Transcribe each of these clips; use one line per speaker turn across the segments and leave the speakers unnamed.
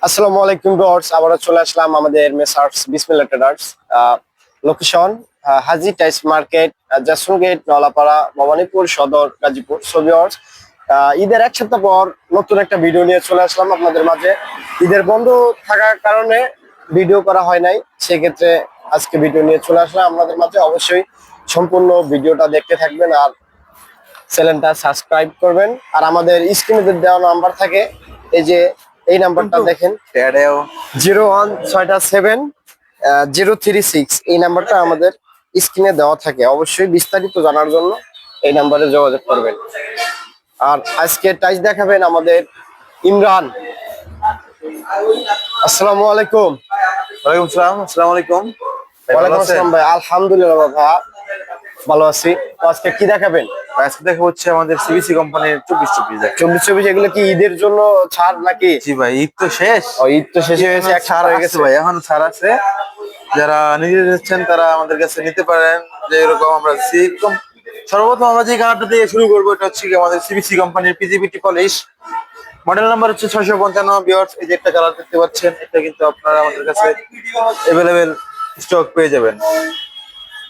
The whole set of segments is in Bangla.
আসসালামু আলাইকুম ভিউয়ার্স, আবারও চলে আসলাম আমাদের মেসার্স বিসমিল্লাহ ট্রেডার্স। লোকেশন হাজি টাইস মার্কেট, জাসন গেট, নলাপাড়া, ভবানীপুর সদর, গাজীপুর। সো ভিউয়ার্স, ঈদের এক সপ্তাহ পর নতুন একটা ভিডিও নিয়ে চলে আসলাম আপনাদের মাঝে। ঈদের বন্ধ থাকার কারণে ভিডিও করা হয় নাই, সেক্ষেত্রে আজকে ভিডিও নিয়ে চলে আসলাম আপনাদের মাঝে। অবশ্যই সম্পূর্ণ ভিডিওটা দেখতে থাকবেন আর চ্যানেলটা সাবস্ক্রাইব করবেন। আর আমাদের স্ক্রিনে দেওয়া নাম্বার থাকে, এই যে এই নাম্বারটা দেখেন, 0167 036, এই নাম্বারটা আমাদের স্ক্রিনে দেওয়া থাকে। অবশ্যই বিস্তারিত জানার জন্য এই নাম্বারে যোগাযোগ করবেন। আর আজকে টাইস দেখাবেন আমাদের ইমরান। আসসালামু আলাইকুম।
ওয়ালাইকুম সালাম। আসসালামু আলাইকুম।
ওয়ালাইকুম আসসালাম ভাই, আলহামদুলিল্লাহ ভাই, ভালো আছি। তো আজকে কি দেখাবেন?
আজকে দেখা হচ্ছে আমাদের সিবিসি কোম্পানির 24
24 এগুলো কি ঈদের জন্য ছাড় নাকি?
জি ভাই, ঈদ তো শেষ।
ও, ঈদ তো শেষ হয়ে গেছে, এক
ছাড়
হয়ে
আছে
গেছে
ভাই, এখন ছাড় আছে। যারা নিজে নিচ্ছেন তারা আমাদের কাছে নিতে পারেন। যে এরকম আমরা সর্বপ্রথম আমরা যে কালারটা দিয়ে শুরু করবো, এটা হচ্ছে কি আমাদের সিবিসি কোম্পানির পিজিবিটি পলিশ। মডেল নাম্বার হচ্ছে 655 ভিউয়ার্স। এই যে একটা কালার দেখতে পাচ্ছেন, এটা কিন্তু আপনারা আমাদের কাছে অ্যাভেলেবেল স্টক পেয়ে যাবেন।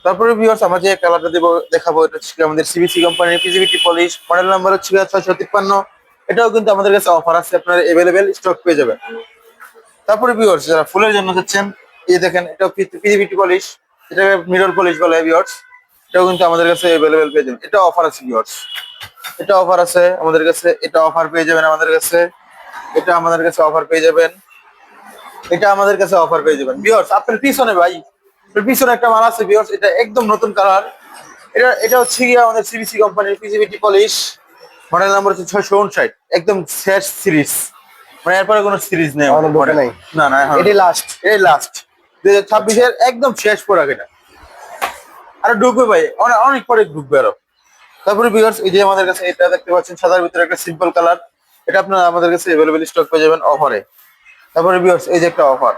তারপরে ভিউয়ার্স, আমরা যে কালারটা দেখাবো, এটা হচ্ছে আমাদের সিবিসি কোম্পানির পিজিবিটি পলিশ। মডেল নাম্বার হচ্ছে 653। এটাও কিন্তু আমাদের কাছে অফার আছে, আপনারা অ্যাভেলেবেল স্টক পেয়ে যাবেন। তারপরে ভিউয়ার্স, যারা ফুলের জন্য চাচ্ছেন, এই দেখেন, এটা পিজিবিটি পলিশ, এটা মিরর পলিশ বলে ভিউয়ার্স। এটাও কিন্তু আমাদের কাছে অ্যাভেলেবেল পেয়ে যাবেন। এটা অফার আছে ভিউয়ার্স, এটা অফার আছে আমাদের কাছে। এটা অফার পেয়ে যাবেন আমাদের কাছে। এটা আমাদের কাছে অফার পেয়ে যাবেন। এটা আমাদের কাছে অফার পেয়ে যাবেন ভিউয়ার্স। আপনার পিছনে ভাই, আপনার পিছনে একটা মাল আছে ভিউয়ার্স, এটা একদম নতুন কালার। এটা হচ্ছে গিয়ে আমাদের সিবিসি কোম্পানির পিজিবিটি পলিশ। মডেল নাম্বার হচ্ছে 659, একদম শেষ সিরিজ, মানে এরপরে কোনো সিরিজ নেই
এখনো ঢোকে নাই?
না না, এখন
এটাই লাস্ট?
এই লাস্ট 2026-এর একদম শেষ প্রোডাক্ট এটা। আরো ঢুকবে ভাই, অনেক অনেক পরে ঢুকবে আরো। তারপরে ভিউয়ার্স, এই যে আমাদের কাছে এটা দেখতে পাচ্ছেন, সাদার ভিতরে একটা সিম্পল কালার। এটা আপনারা আমাদের কাছে অ্যাভেলেবেল স্টক পেয়ে যাবেন অফারে। তারপরে ভিউয়ার্স, এই যে একটা অফার।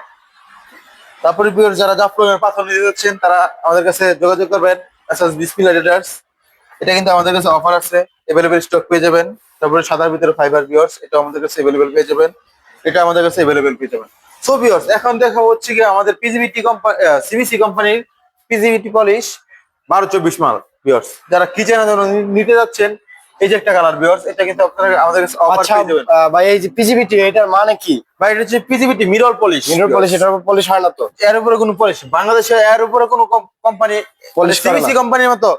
তারপরে ভিউয়ার্স, যারা জাফলংয়ের পাথর নিতে যাচ্ছেন তারা আমাদের কাছে যোগাযোগ করবেন। বিসমিল্লাহ ট্রেডার্স। এটা কিন্তু আমাদের কাছে অফার আছে, অ্যাভেলেবেল স্টক পেয়ে যাবেন। তারপরে সাদার ভিতরে ফাইবার ভিউয়ার্স, এটা আমাদের কাছে অ্যাভেলেবেল পেয়ে যাবেন। এটা আমাদের কাছে অ্যাভেলেবেল পেয়ে যাবেন। সো ভিউয়ার্স, এখন দেখা হচ্ছে কি আমাদের পিজিবিটি কোম্পানি, সিবিসি কোম্পানির পিজিবিটি পলিশ 12-24 মাল ভিউয়ার্স। যারা কিচেনের জন্য নিতে যাচ্ছেন, এই যে একটা কালার ভিউয়ার্স, এটা কিন্তু আপনারা আমাদের কাছে অফার
আচ্ছা
পেয়ে যাবেন।
ভাই, এই যে পিজিবিটি, এটার মানে কি?
ভাই, এটা হচ্ছে PGBT mirror polish.
Mirror polish, এটার উপর পলিশ হয় না তো?
এর উপরে কোনো পলিশ বাংলাদেশে, এর উপরে কোনো কোম্পানি,
পলিশ করে না?
সিবিসি কোম্পানির মতো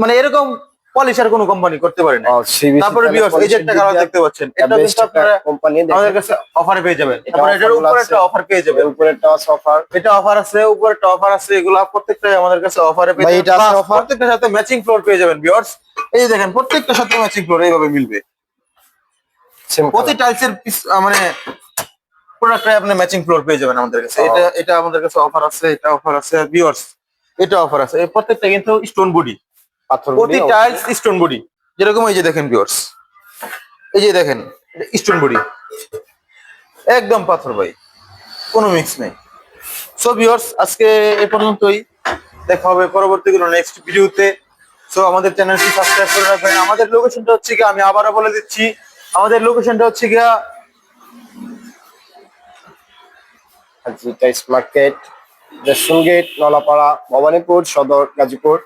মানে এরকম পলিশ আর কোনো কোম্পানি করতে পারে না।
ও, CBC
তারপরে ভিউয়ার্স, এই যে একটা কালার দেখতে পাচ্ছেন, এটা কিন্তু আপনারা
কোম্পানি
আমাদের কাছে অফারে পেয়ে যাবেন। তারপরে এটার উপরে একটা অফার পেয়ে যাবেন।
উপরে একটা অফার,
এটা অফার আছে, উপরে একটা অফার আছে। এগুলা প্রত্যেকটাই আমাদের কাছে অফারে পেয়ে
ভাই,
যাবেন।
এটা আছে
Plus
offer?
প্রত্যেকটার সাথে ম্যাচিং ফ্লোর পেয়ে যাবেন ভিউয়ার্স। এই যে দেখেন, প্রত্যেকটার সাথে ম্যাচিং ফ্লোর এইভাবে মিলবে। প্রতি টাইলসের মানে প্রোডাক্টে আপনি ম্যাচিং ফ্লোর পেয়ে যাবেন আমাদের কাছে। এটা এটা আমাদের কাছে অফার আছে, এটা অফার আছে ভিউয়ার্স। এটা অফার আছে। এই প্রত্যেকটা কিন্তু স্টোন বডি,
পাথর
প্রতি টাইলস স্টোন বডি। যেরকম এই যে দেখেন ভিউয়ার্স, এই যে দেখেন, স্টোন বডি, একদম পাথর ভাই, কোনো মিক্স নেই। সো ভিউয়ার্স, আজকে এ পর্যন্তই। দেখা হবে পরবর্তী কোনো নেক্সট ভিডিওতে। সো আমাদের চ্যানেলটি সাবস্ক্রাইব করে রাখবেন। আমাদের লোকেশনটা হচ্ছে কি, আমি আবারও বলে দিচ্ছি, আমাদের লোকেশনটা হচ্ছে গিয়া
হাজি টাইস মার্কেট, জাসন গেট, নলাপাড়া, ভবানীপুর সদর, গাজীপুর।